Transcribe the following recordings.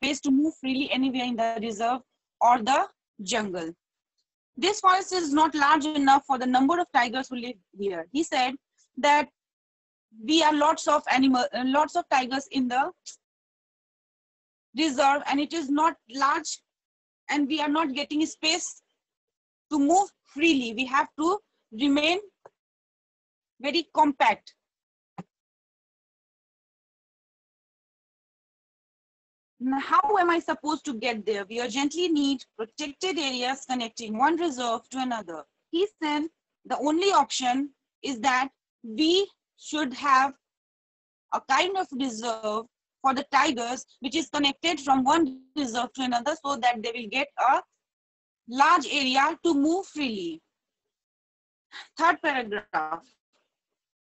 space to move freely anywhere in the reserve or the jungle. This forest is not large enough for the number of tigers who live here. He said that we are lots of tigers in the reserve, and it is not large, and we are not getting space to move freely. We have to remain very compact. Now, how am I supposed to get there? We urgently need protected areas connecting one reserve to another. He said the only option is that we should have a kind of reserve for the tigers which is connected from one reserve to another, so that they will get a large area to move freely. Third paragraph.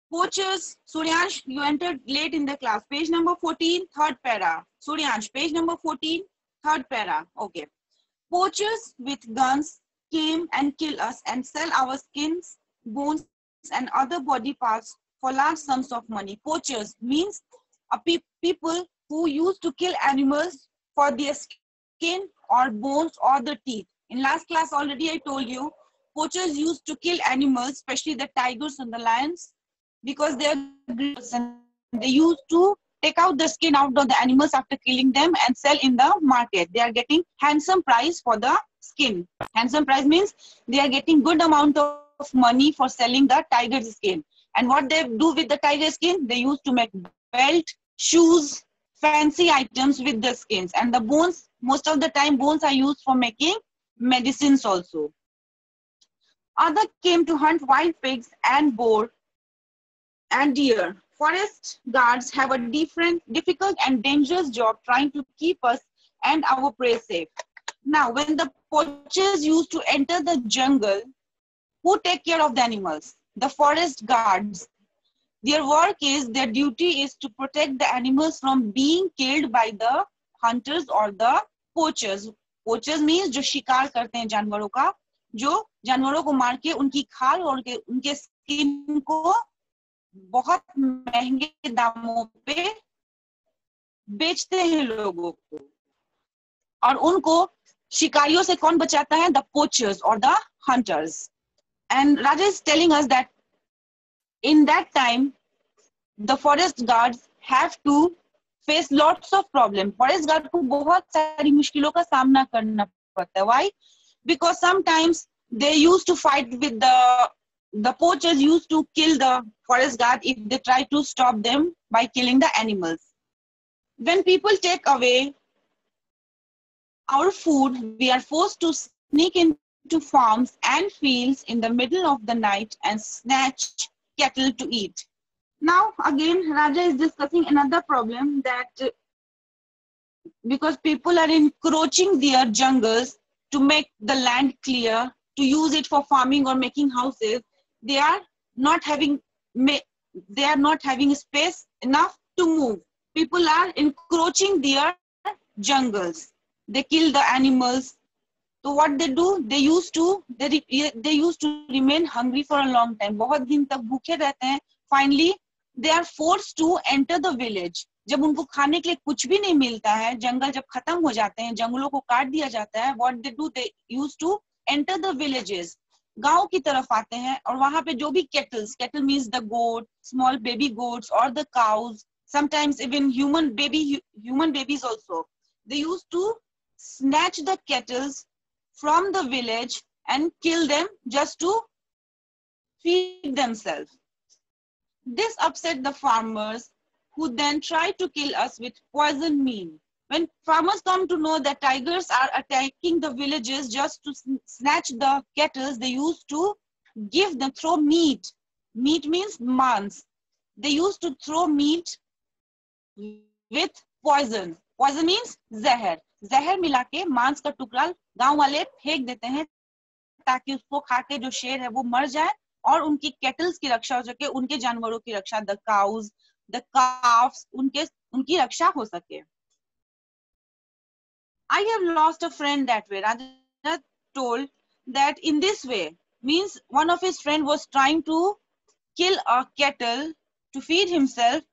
Poachers, Suryansh, you entered late in the class. Page number 14, third para. Suryansh, page number 14, third para. Okay. Poachers with guns came and kill us and sell our skins, bones, and other body parts for large sums of money. Poachers means people who used to kill animals for their skin or bones or the teeth. In last class already I told you, poachers used to kill animals, especially the tigers and the lions, because they are greedy, and they used to take out the skin out of the animals after killing them and sell in the market. They are getting handsome price for the skin. Handsome price means they are getting good amount of money for selling the tiger's skin. And what they do with the tiger skin? They used to make belt, shoes, fancy items with the skins. And the bones, most of the time bones are used for making medicines also. Others came to hunt wild pigs and boar and deer. Forest guards have a difficult and dangerous job trying to keep us and our prey safe. Now, when the poachers used to enter the jungle, who take care of the animals? The forest guards. Their work is, their duty is to protect the animals from being killed by the hunters or the poachers. Poachers means जो शिकार करते हैं जानवरों का, जो जानवरों को मार के उनकी खाल और उनके स्किन को बहुत महंगे दामों पे बेचते हैं लोगों को, और उनको शिकारियों से कौन बचाता है? The poachers or the hunters. And Raja is telling us that in that time, the forest guards have to face lots of problems. Forest guard को बहुत सारी मुश्किलों का सामना करना पड़ता है. Why? Because sometimes they used to fight with the poachers used to kill the forest guard if they try to stop them by killing the animals. When people take away our food, we are forced to sneak into farms and fields in the middle of the night and snatch cattle to eat. Now again, Raja is discussing another problem, that because people are encroaching their jungles to make the land clear, to use it for farming or making houses, they are not having space enough to move. People are encroaching their jungles. They kill the animals. So what they do? They used to remain hungry for a long time. बहुत दिन तक भूखे रहते हैं. Finally, they are forced to enter the village. जब उनको खाने के लिए कुछ भी नहीं मिलता है, जंगल जब खत्म हो जाते हैं, जंगलों को काट दिया जाता है, what they do? They used to enter the villages. गांव की तरफ आते हैं, और वहां पे जो भी cattle means the goat, small baby goats or the cows, sometimes even human babies also. They used to snatch the cattle from the village and kill them just to feed themselves. This upset the farmers, who then try to kill us with poison meal. When farmers come to know that tigers are attacking the villages just to snatch the cattle, they used to throw meat. Meat means mans. They used to throw meat with poison. Poison means जहर. जहर मिला के मांस का टुकड़ा गांव वाले फेंक देते हैं, ताकि उसको खा के जो शेर है वो मर जाए और उनकी केटल्स की रक्षा हो सके, उनके जानवरों की रक्षा, the cows, the calves, उनकी रक्षा हो सके. I have lost a friend that way. Raja told that in this way, means one of his friend was trying to kill a cattle to feed himself.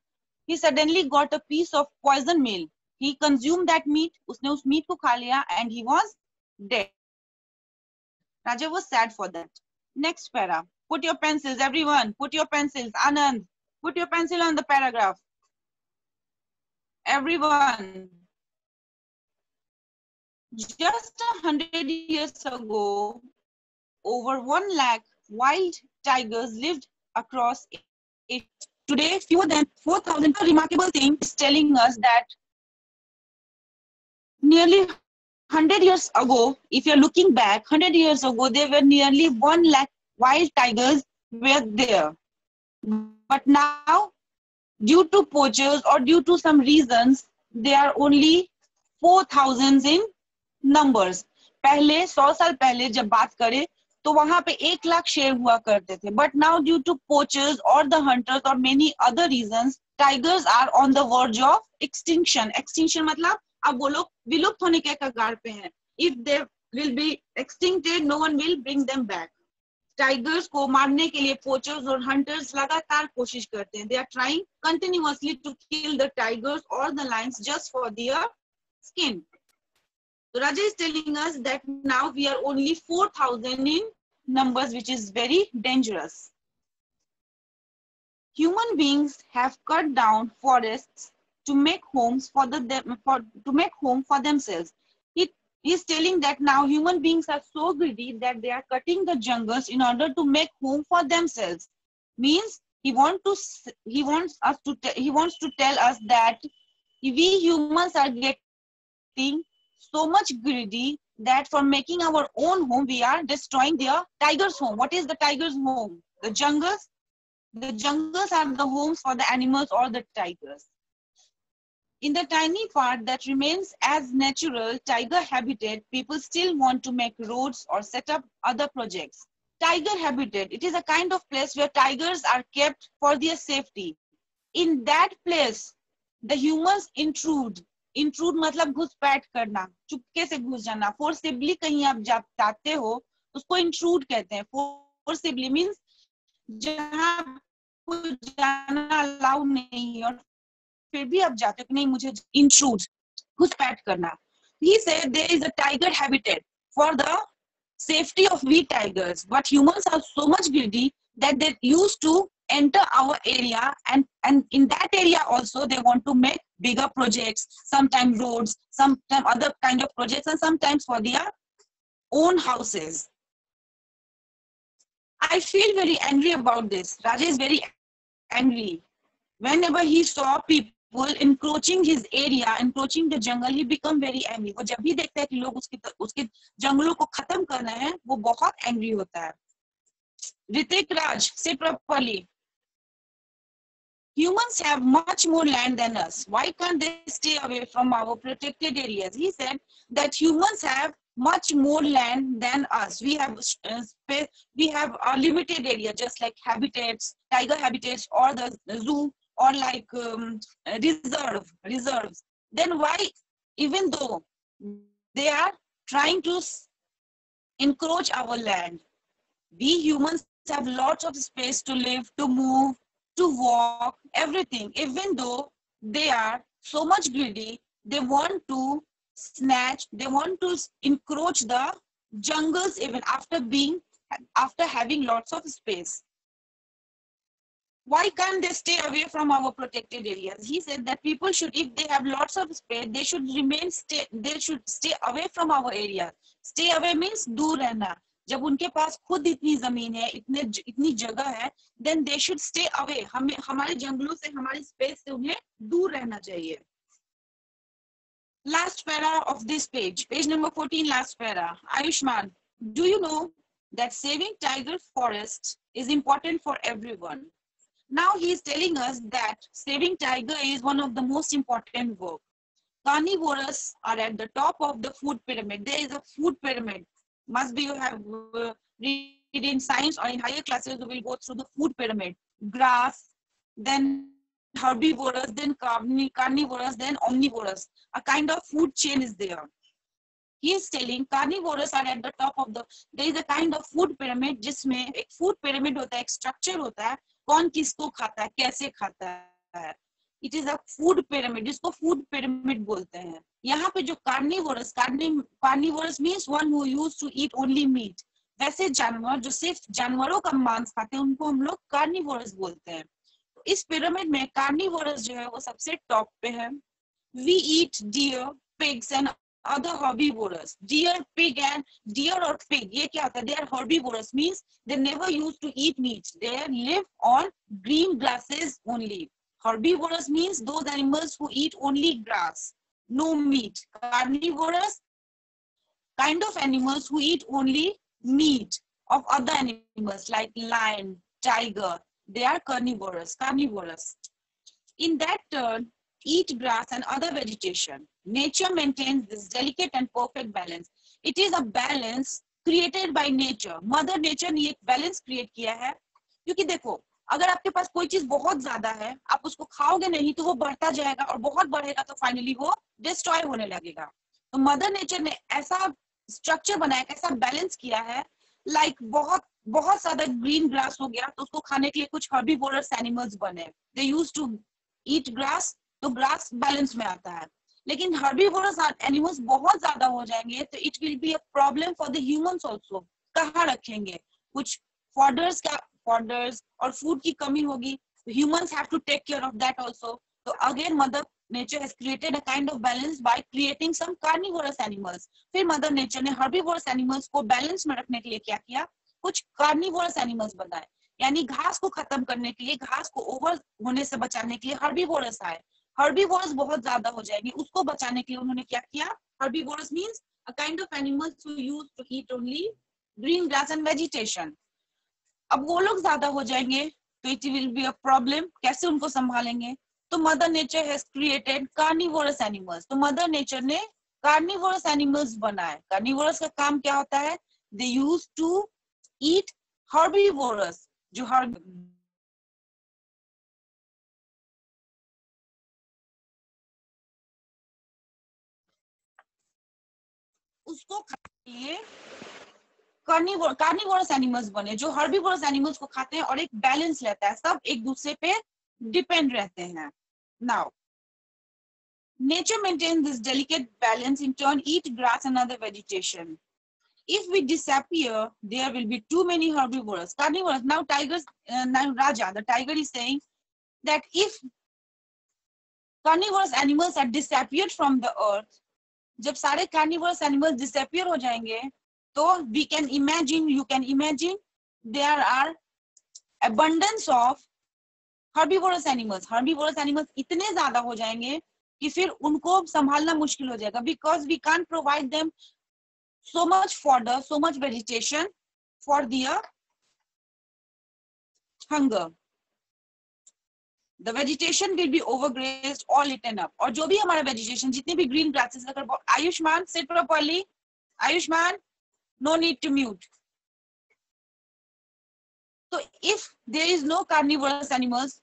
He suddenly got a piece of poison meal. he consumed that meat, उसने उस meat को खा लिया, and he was dead. Raja was sad for that. Next para. Put your pencils, everyone. Put your pencils. Anand, put your pencil on the paragraph. Everyone. Just 100 years ago, over 1 lakh wild tigers lived across Asia. Today, fewer than 4,000. A remarkable thing is telling us that nearly 100 years ago, if you're looking back, 100 years ago, there were nearly 1 lakh wild tigers were there. But now, due to poachers or due to some reasons, they are only 4,000 in numbers. पहले 100 साल पहले जब बात करें तो वहां पे 1 लाख शेर हुआ करते थे. But now due to poachers or the hunters or many other reasons, tigers are on the verge of extinction. Extinction मतलब अब वो लोग विलुप्त होने के कगार पे हैं. If they will be extincted, no one will bring them back. Tigers को मारने के लिए पोचर्स और हंटर्स लगातार कोशिश करते हैं. They are trying continuously to kill the tigers or the lions just for their skin. So Raja is telling us that now we are only 4,000 in numbers, which is very dangerous. Human beings have cut down forests to make homes for themselves. He is telling that now human beings are so greedy that they are cutting the jungles in order to make home for themselves. Means he wants to tell us that we humans are getting so much greedy that for making our own home, we are destroying their tiger's home. What is the tiger's home? The jungles. The jungles are the homes for the animals or the tigers. In the tiny part that remains as natural tiger habitat, people still want to make roads or set up other projects. Tiger habitat, it is a kind of place where tigers are kept for their safety. In that place, the humans intrude. Intrude मतलब घुसपैठ करना, चुपके से घुस जाना. Forcibly कहीं आप जाते हो, उसको intrude कहते हैं. Forcibly means जहाँ जाना अलाउ नहीं और फिर भी आप जाते हो कि नहीं मुझे intrude, घुसपैठ करना. He said there is a tiger habitat for the safety of we tigers, but humans are so much greedy that they used to enter our area, and in that area also they want to make bigger projects, sometimes roads, sometimes other kind of projects, and sometimes for their own houses. I feel very angry about this. Raja is very angry. Whenever he saw people encroaching his area, encroaching the jungle, he become very angry. वो जब भी देखता है कि लोग उसके जंगलों को खत्म कर रहे हैं, वो बहुत angry होता है. Ritik Raj, say properly. Humans have much more land than us. Why can't they stay away from our protected areas? He said that humans have much more land than us. We have a limited area, just like habitats, tiger habitats, or the zoo, or like reserves. Then why, even though they are trying to encroach our land, we humans have lots of space to live, to move, to walk, everything. Even though they are so much greedy, they want to snatch, they want to encroach the jungles even after having lots of space. Why can't they stay away from our protected areas? He said that people should, if they have lots of space, they should stay away from our area. Stay away means दूर रहना. जब उनके पास खुद इतनी जमीन है, इतनी जगह है, then they should stay away. हमारे जंगलों से, हमारी स्पेस से उन्हें दूर रहना चाहिए. Last para of this page number 14, last para. Ayushman, do you know that saving tiger forest is important for everyone? Now he is telling us that saving tiger is one of the most important work. Carnivores are at the top of the food pyramid. There is a food pyramid. Must be you have read in science or in higher classes, you will go through the food pyramid. Grass, then herbivores, then carnivores, then omnivores. A kind of food chain is there. He is telling carnivores are at the top of there is a kind of food pyramid जिसमें एक food pyramid होता है, एक structure होता है, कौन किसको खाता है, कैसे खाता है. It is a food pyramid, जिसको फूड पिरामिड बोलते हैं। यहाँ पे जो carnivorous means one who used to eat only meat. वैसे जानवर जो सिर्फ जानवरों का मांस खाते हैं उनको हम लोग कार्निवोरस बोलते हैं। इस पिरामिड में कार्निवोरस जो है वो सबसे टॉप पे है। We eat deer, pigs and other herbivorous. Deer, pig and deer or pig, ये क्या होता है? They are herbivorous means they never used to eat meat. They live on green grasses only. Herbivorous means those animals who eat only grass, no meat. Carnivorous, kind of animals who eat only meat of other animals like lion, tiger. They are carnivorous. In that turn, eat grass and other vegetation. Nature maintains this delicate and perfect balance. It is a balance created by nature. Mother Nature ने एक balance create किया है, क्योंकि देखो अगर आपके पास कोई चीज बहुत ज्यादा है, आप उसको खाओगे नहीं तो वो बढ़ता जाएगा, और बहुत बढ़ेगा तो फाइनली वो डिस्ट्रॉय होने लगेगा। तो मदर नेचर ने ऐसा स्ट्रक्चर बनाया, ऐसा बैलेंस किया है, लाइक बहुत ज्यादा ग्रीन ग्रास हो गया तो उसको खाने के लिए कुछ हर्बीवोरस एनिमल्स बने, दे यूज टू ईट ग्रास, तो ग्रास बैलेंस में आता है। लेकिन हर्बीवोरस एनिमल्स बहुत ज्यादा हो जाएंगे तो it will be a problem for the humans also. कहाँ रखेंगे? कुछ फॉडर्स और फूड की कमी होगी, humans have to take care of that also. तो again mother nature has created a kind of balance by creating some carnivorous animals. फिर mother nature ने हर्बीवोरस एनिमल्स को बैलेंस में रखने के लिए क्या किया? कुछ कार्निवोरस एनिमल्स बनाए, यानी घास को खत्म करने के लिए, घास को ओवर होने से बचाने के लिए हर्बीवोरस आए। हर्बीवोरस बहुत ज्यादा हो जाएंगे, उसको बचाने के लिए उन्होंने क्या किया? Herbivorous means a kind of animals who used to eat only green grass and vegetation. अब वो लोग ज्यादा हो जाएंगे तो it will be a problem, कैसे उनको संभालेंगे? तो mother nature has created carnivorous animals. तो मदर नेचर ने कार्निवोरस एनिमल्स बनाए। कार्निवोरस का काम क्या होता है? They use to eat herbivorous, जो उसको खाने के लिए कार्निवोरस एनिमल्स बने, जो हर्बीवोरस एनिमल्स को खाते हैं, और एक बैलेंस रहता है, सब एक दूसरे पे डिपेंड रहते हैं। Now nature maintains this delicate balance, in turn eat grass and other vegetation. If we disappear, there will be too many herbivores, carnivores. Now now Raja, the tiger is saying that if carnivorous animals are disappeared from the earth, जब सारे carnivorous animals disappear हो जाएंगे, तो we can imagine, you can imagine, there are abundance of herbivorous animals. Herbivorous animals इतने ज्यादा हो जाएंगे कि फिर उनको संभालना मुश्किल हो जाएगा, because we can't provide them so much fodder, so much vegetation for their hunger. The vegetation will be overgrazed or eaten up. और जो भी हमारा vegetation, जितने भी green grasses, अगर Ayushman sit properly, Ayushman, no need to mute. So if there is no carnivorous animals,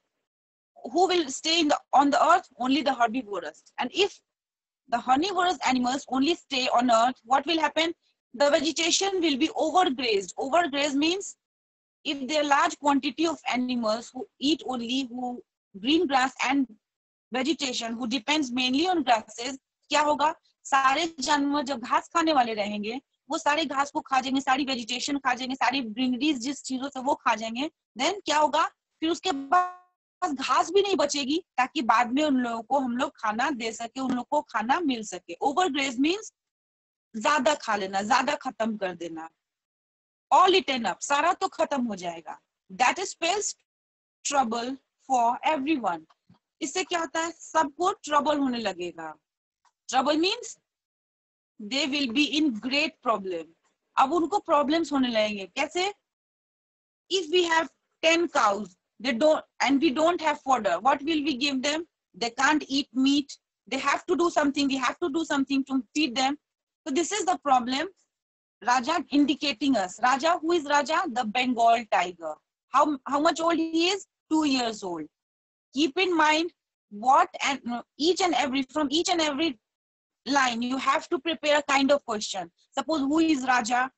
who will stay on the earth? Only the herbivorous. And if the herbivorous animals only stay on earth, what will happen? The vegetation will be overgrazed. Overgrazed means if there are large quantity of animals who eat only green grass and vegetation, who depends mainly on grasses, क्या होगा? सारे जानवर जब घास खाने वाले रहेंगे, वो सारे घास को खा जाएंगे, सारी वेजिटेशन खा जाएंगे, सारी ग्रीनरीज जिस चीजों से वो खा जाएंगे, देन क्या होगा? फिर उसके बाद घास भी नहीं बचेगी, ताकि बाद में उन लोगों को हम लोग खाना दे सके, उन लोगों को खाना मिल सके। ओवरग्रेज मीन्स ज्यादा खा लेना, ज्यादा खत्म कर देना। ऑल इटन अप, सारा तो खत्म हो जाएगा। That is spells trouble for everyone. इससे क्या होता है? सबको ट्रबल होने लगेगा। Trouble means they will be in great problem. अब उनको प्रॉब्लम्स होने लगेंगे, कैसे? If we have 10 cows, they don't, and we don't have fodder, what will we give them? They can't eat meat, they have to do something, we have to do something to feed them. So this is the problem Raja indicating us. Raja, who is Raja? The Bengal tiger. How much old he is? 2 years old. Keep in mind what, and each and every line you have to prepare a kind of question. Suppose, who is Raja?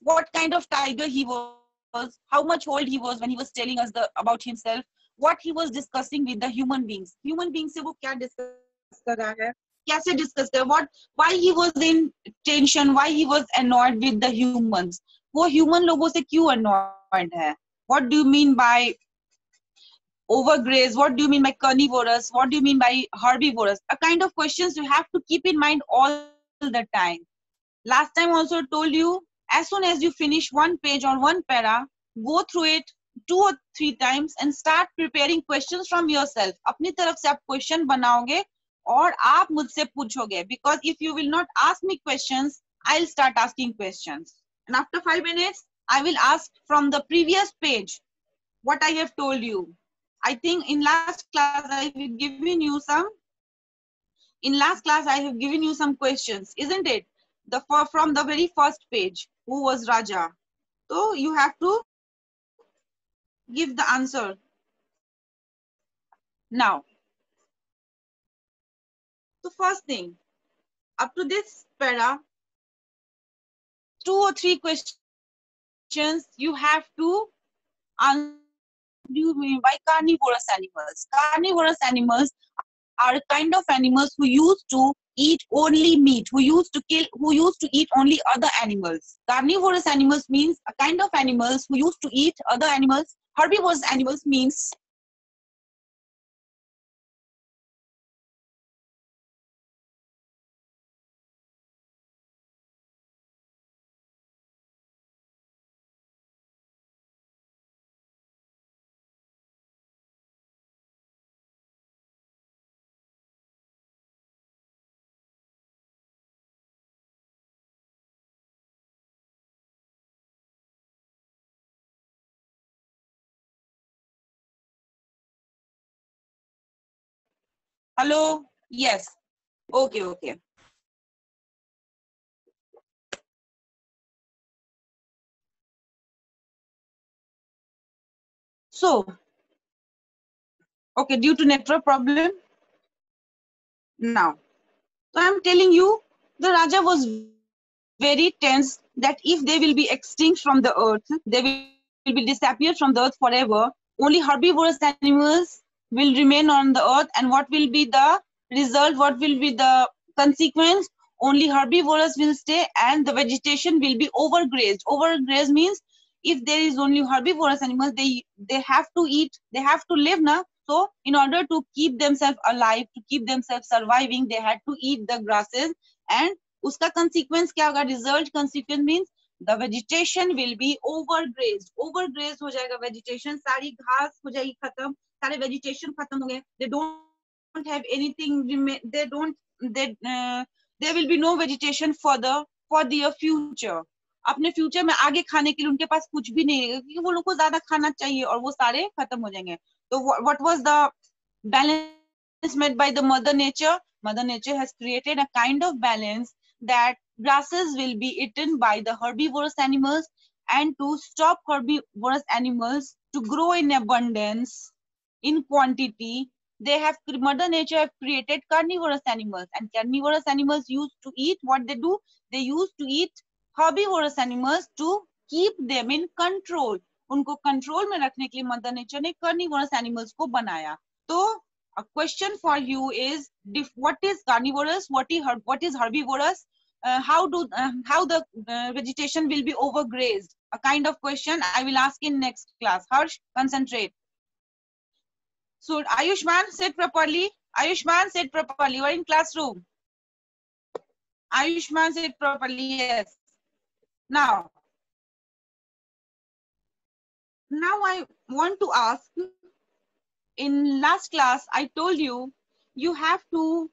What kind of tiger he was? How much old he was when he was telling us about himself? what he was discussing with the human beings. Human beings से वो क्या discuss कर रहा है, कैसे discuss कर, what, why he was in tension, why he was annoyed with the humans. वो human लोगों से क्यों annoyed है? What do you mean by overgraze? What do you mean by carnivorous? What do you mean by herbivorous? A kind of questions you have to keep in mind all the time. Last time also told you, as soon as you finish one page or one para, go through it 2 or 3 times and start preparing questions from yourself. अपनी तरफ से आप question बनाओगे और आप मुझसे पूछोगे, because if you will not ask me questions, I'll start asking questions. And after 5 minutes, I will ask from the previous page what I have told you. I think in last class I have given you some. In last class I have given you some questions, isn't it? From the very first page, who was Raja? So you have to give the answer. Now, the first thing, up to this para, 2 or 3 questions you have to answer. What do you mean by carnivorous animals? Carnivorous animals are a kind of animals who used to eat only meat, who used to eat only other animals. Carnivorous animals means a kind of animals who used to eat other animals. Herbivorous animals means hello? Yes. Okay. So, okay, due to network problem. Now, so I'm telling you, the Raja was very tense that if they will be extinct from the earth, they will be disappeared from the earth forever. Only herbivorous animals will remain on the earth, and what will be the result? What will be the consequence? Only herbivorous will stay, and the vegetation will be overgrazed. Overgrazed means if there is only herbivorous animals, they have to eat, they have to live now. So in order to keep themselves alive, to keep themselves surviving, they had to eat the grasses, and उसका consequence क्या होगा? Result consequence means the vegetation will be overgrazed. Overgrazed हो जाएगा vegetation, सारी घास हो जाएगी खत्म, सारे vegetation खत्म हो गए. They don't have anything. There will be no vegetation for their future. अपने फ्यूचर में आगे खाने के लिए उनके पास कुछ भी नहीं रहेगा, क्योंकि वो लोग को ज्यादा खाना चाहिए और वो सारे खत्म हो जाएंगे. तो what was the balance made by the mother nature? Mother nature has created a kind of balance that grasses will be eaten by the herbivorous animals, and to stop herbivorous animals to grow in abundance, in quantity, mother nature have created carnivorous animals, and carnivorous animals used to eat, what they do, they used to eat herbivorous animals to keep them in control. उनको control में रखने के लिए mother nature ने carnivorous animals को बनाया. तो a question for you is, what is carnivorous, what is herbivorous, how the vegetation will be overgrazed? A kind of question I will ask in next class. Harsh, concentrate. So Ayushman, sit properly. Ayushman, sit properly. You are in classroom. Ayushman, sit properly. Yes. Now I want to ask, in last class I told you have to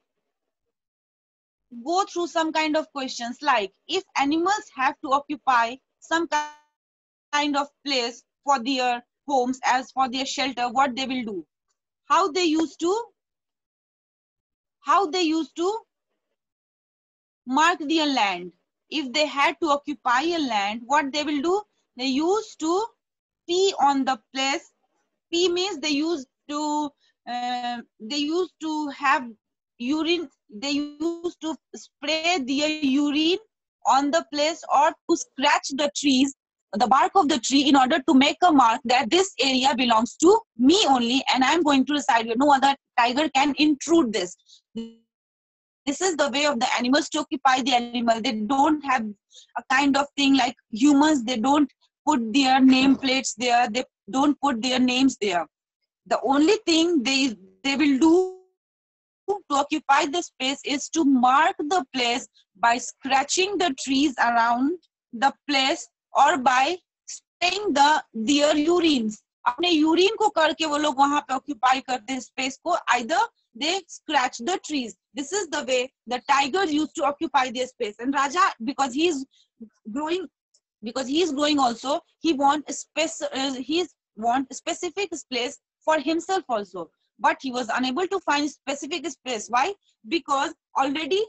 go through some kind of questions, like if animals have to occupy some kind of place for their homes, as for their shelter, what they will do, how they used to mark their land. If they had to occupy a land, what they will do, they used to pee on the place. Pee means they used to have urine, they used to spray their urine on the place, or to scratch the trees the bark of the tree in order to make a mark that this area belongs to me only and I'm going to reside here. No other tiger can intrude this. This is the way of the animals to occupy the animal. They don't have a kind of thing like humans. They don't put their nameplates there. They don't put their names there. The only thing they will do to occupy the space is to mark the place by scratching the trees around the place or by spraying their urines. अपने urine को करके वो लोग वहां पे occupy करते हैं space को. Either they scratch the trees. This is the way the tigers used to occupy their space. And Raja, because he is growing also, he want specific space for himself also. But he was unable to find specific space. Why? Because already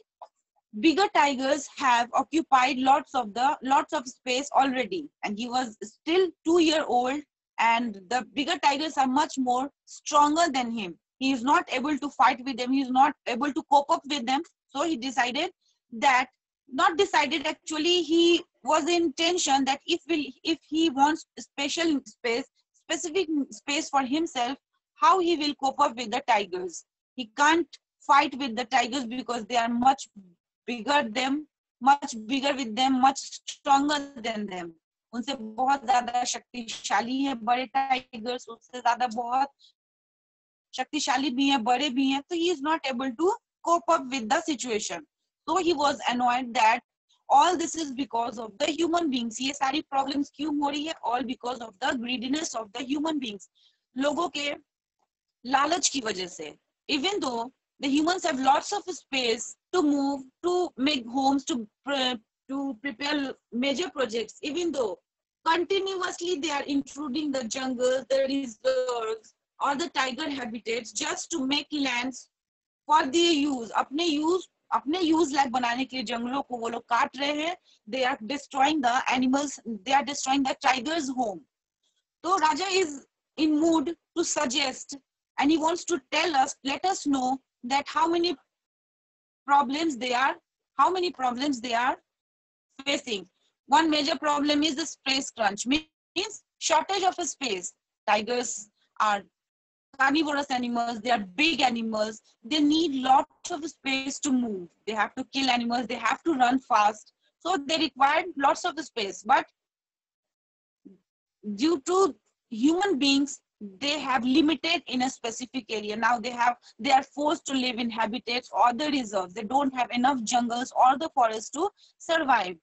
bigger tigers have occupied lots of space already, and he was still 2 years old, and the bigger tigers are much more stronger than him. He is not able to fight with them. He is not able to cope up with them. So he decided that, not decided actually, he was in tension that if he wants specific space for himself, how he will cope up with the tigers. He can't fight with the tigers because they are much bigger with them, much stronger than them. उनसे बहुत ज़्यादा शक्तिशाली है बड़े tigers, उससे ज़्यादा बहुत शक्तिशाली भी हैं, बड़े भी हैं. So he is not able to cope up with the situation. So he was annoyed that all this is because of the human beings. ये सारी problems क्यों हो रही है? All because of the greediness of the human beings. लोगों के लालच की वजह से. Even though the humans have lots of space to move, to make homes, to prepare major projects, even though continuously they are intruding the jungles, the reserves, or the tiger habitats just to make lands for their use. अपने use लायक बनाने के लिए जंगलों को वो लोग काट रहे हैं. They are destroying the animals. They are destroying the tigers' home. So Raja is in mood to suggest, and he wants to let us know that how many problems they are facing. One major problem is the space crunch, means shortage of a space. Tigers are carnivorous animals. They are big animals. They need lots of space to move. They have to kill animals. They have to run fast. So they require lots of space. But due to human beings, they have limited in a specific area. Now they are forced to live in habitats or the reserves. They don't have enough jungles or the forests to survive.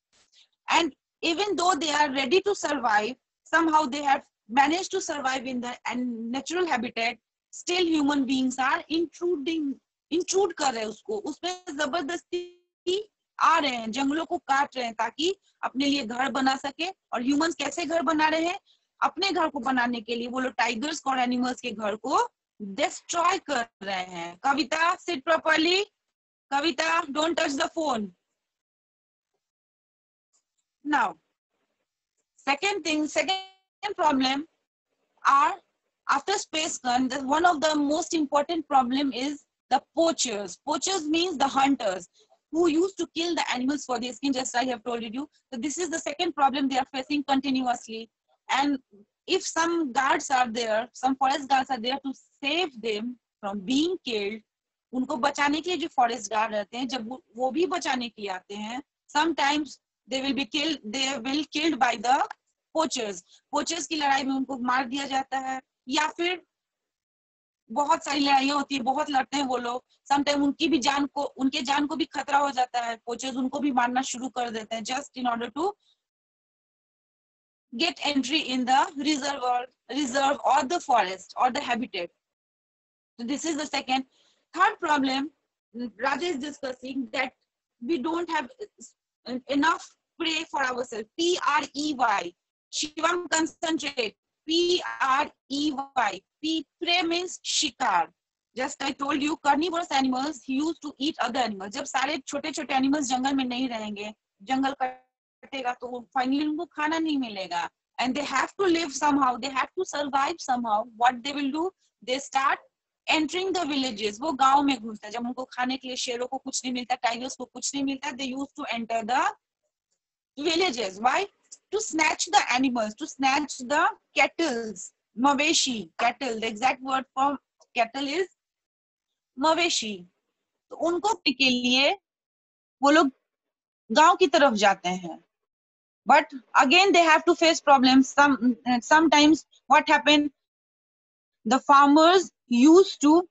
And even though they are ready to survive, somehow they have managed to survive in the natural habitat. Still human beings are intrude कर रहे हैं उसको, उसमें जबरदस्ती आ रहे हैं, जंगलों को काट रहे हैं ताकि अपने लिए घर बना सके. और ह्यूमंस कैसे घर बना रहे हैं? अपने घर को बनाने के लिए वो लोग टाइगर्स और एनिमल्स के घर को डिस्ट्रॉय कर रहे हैं. Kavita, sit properly. Kavita, don't touch the phone. Now, second problem are, after space gun, one of the most important problem is the poachers. Poachers means the hunters who used to kill the animals for their skin, just I have told you. So this is the second problem they are facing continuously. And if some guards are there, some forest guards are there to save them from being killed, उनको बचाने के लिए जो forest guard रहते हैं, जब वो भी बचाने के लिए आते हैं, sometimes they will killed by the poachers. Poachers की लड़ाई में उनको मार दिया जाता है, या फिर बहुत सारी लड़ाइयाँ होती है, बहुत लड़ते हैं वो लोग. समटाइम उनके जान को भी खतरा हो जाता है. पोचर्स उनको भी मारना शुरू कर देते हैं just in order to get entry in the reserve or the forest or the habitat. So this is the second. Third problem Raja is discussing, that we don't have enough prey for ourselves. Prey. Shivam, concentrate. Prey. Prey means shikar. Just I told you, carnivorous animals used to eat other animals. जब सारे छोटे-छोटे animals जंगल में नहीं रहेंगे, जंगल कटेगा तो finally उनको खाना नहीं मिलेगा. And they have to live somehow. They have to survive somehow. What they will do? They start entering the villages. वो गांव में घुसते हैं. जब उनको खाने के लिए शेरों को कुछ नहीं मिलता, टाइगर्स को कुछ नहीं मिलता, they used to enter the villages. Why? to snatch the animals, to snatch the kettles, maveshi, cattle. The exact word for cattle is maveshi. तो उनको के लिए वो लोग गांव की तरफ जाते हैं. But again they have to face problems. Sometimes what happened, the farmers used to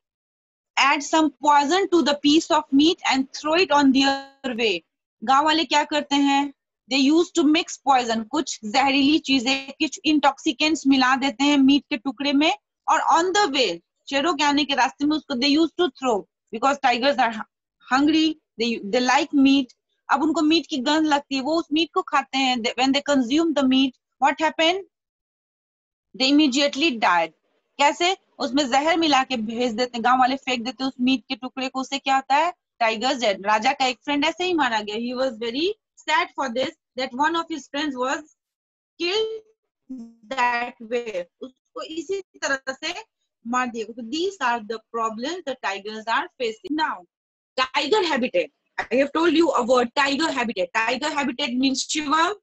add some poison to the piece of meat and throw it on their way. गांव वाले क्या करते हैं, they used to mix poison, कुछ जहरीली चीजें, कुछ intoxicants मिला देते हैं मीट के टुकड़े में, और on the way, शेरों के आने के रास्ते में उसको they used to throw, because tigers are hungry, they like meat. अब उनको मीट की गंध लगती है, वो उस मीट को खाते हैं. When they consume the meat, what happened? They immediately died. कैसे? उसमें जहर मिला के भेज देते, गांव वाले फेंक देते उस मीट के टुकड़े को. उससे क्या होता है? Tigers dead. राजा का एक फ्रेंड ऐसे ही मारा गया. He was very sad for this, that one of his friends was killed that way. उसको इसी तरह से मार दिया. So these are the problems the tigers are facing. Now, tiger habitat. I have told you a word, tiger habitat. Tiger habitat means Shivam,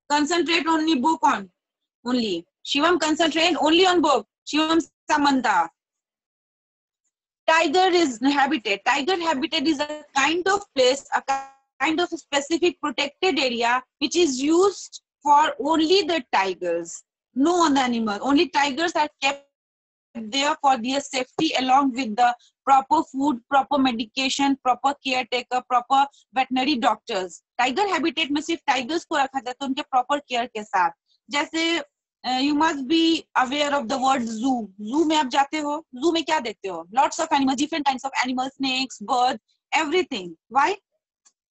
concentrate only book on. Only. Shivam, concentrate only on book. Shivam Samanta. Tiger is habitat. Tiger habitat is a kind of place, a kind of specific protected area which is used for only the tigers. No other animal. Only tigers are kept there for their safety, along with the proper food, proper medication, proper caretaker, proper veterinary doctors. Tiger habitat में सिर्फ tigers को रखा जाता है उनके proper care के साथ. जैसे you must be aware of the word zoo. Zoo में आप जाते हो, zoo में क्या देखते हो? Lots of animals, different kinds of animals, snakes, birds, everything. Why?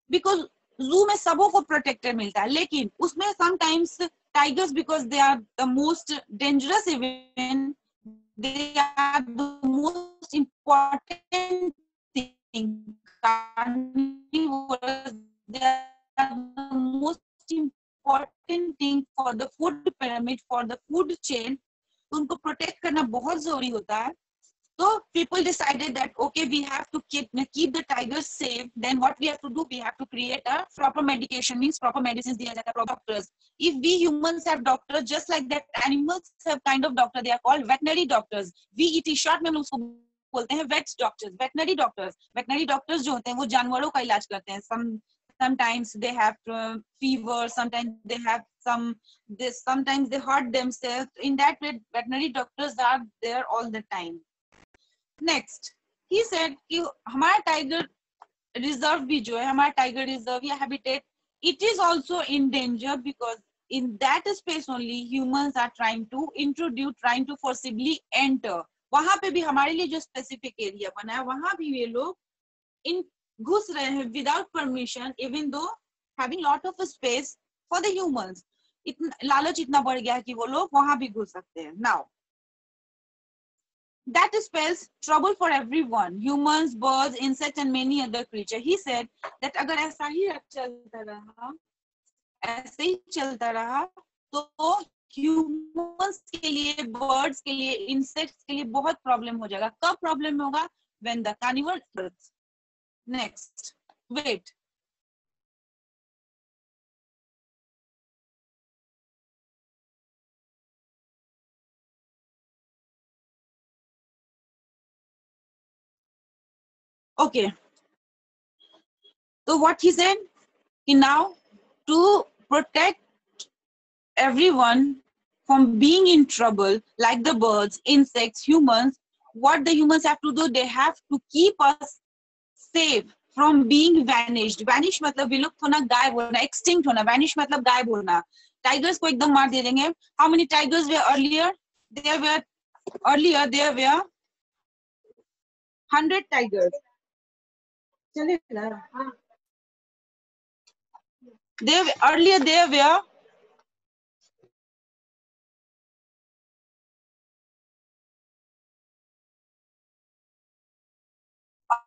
Because zoo में सबों को protected मिलता है, लेकिन उसमें sometimes tigers, because they are the most dangerous even, they are the most important thing. Carnivores, they are the most important thing for the food pyramid, for the food chain. उनको protect करना बहुत जरूरी होता है. So people decided that okay, we have to keep the tigers safe. Then what we have to do, we have to create a proper medication, means proper medicines दिया जाता है, proper doctors. If we humans have doctors, just like that animals have kind of doctor, they are called veterinary doctors. VET short में हम उसको बोलते हैं vet doctors, veterinary doctors. Veterinary doctors जो होते हैं वो जानवरों का इलाज करते हैं. Sometimes they have fever, sometimes they have sometimes they hurt themselves. In that way, veterinary doctors are there all the time. Next, he said कि हमारा टाइगर रिजर्व भी जो है, हमारा टाइगर रिजर्व या habitat, it is also in danger because in that space only humans are trying to forcibly enter. वहां पे भी हमारे लिए जो स्पेसिफिक एरिया बना है, वहां भी ये लोग इन घुस रहे हैं without permission, even though having lot of space for the humans. लालच इतना बढ़ गया है कि वो लोग वहां भी घुस सकते हैं. Now, that spells trouble for everyone, humans, birds, insects, and many other creatures. He said that अगर ऐसा ही ऐसे ही चलता रहा तो humans के लिए, birds के लिए, insects के लिए बहुत problem हो जाएगा. कब problem होगा? When the carnivore birds. Next, wait. Okay. So what he said, now to protect everyone from being in trouble, like the birds, insects, humans, what the humans have to do, they have to keep us safe from being vanished. Vanish मतलब विलुप्त होना, गायब होना, extinct होना. Vanish मतलब गायब होना. Tigers को एकदम मार दे देंगे. How many tigers were earlier? There were 100 tigers. Earlier there were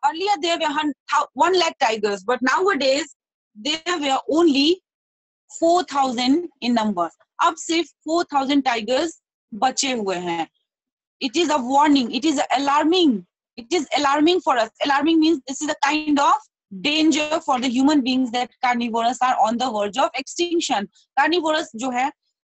Earlier there were 1 lakh tigers, but nowadays there were only 4,000 in number. अब सिर्फ 4,000 tigers बचे हुए हैं. It is a warning. It is alarming. It is alarming for us. Alarming means this is a kind of danger for the human beings that carnivorous are on the verge of extinction. Carnivorous जो है,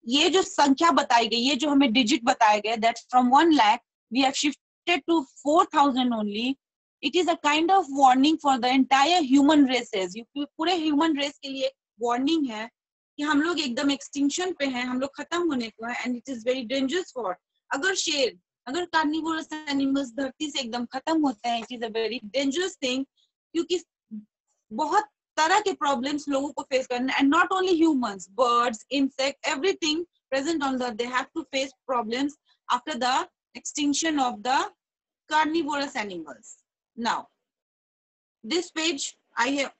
ये जो संख्या बताई गई, ये जो हमें digit बताया गया, that from 1 lakh we have shifted to 4,000 only. It is a kind of warning for the entire human races. पूरे human race के लिए warning है कि हम लोग एकदम extinction पे हैं, हम लोग खत्म होने को हैं, and it is very dangerous for. अगर शेर, अगर carnivorous animals धरती से एकदम खत्म होते हैं, it is a very dangerous thing, क्योंकि बहुत तरह के प्रॉब्लम्स लोगों को फेस करना, and not only humans, birds, insect, everything present on the, they have to face problems after the extinction of the carnivorous animals. Now this page I have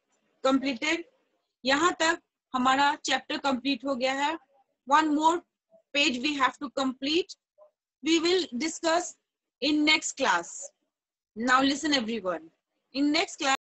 completed. यहाँ तक हमारा चैप्टर कंप्लीट हो गया है. One more page we have to complete. We will discuss in next class. Now listen everyone. In next class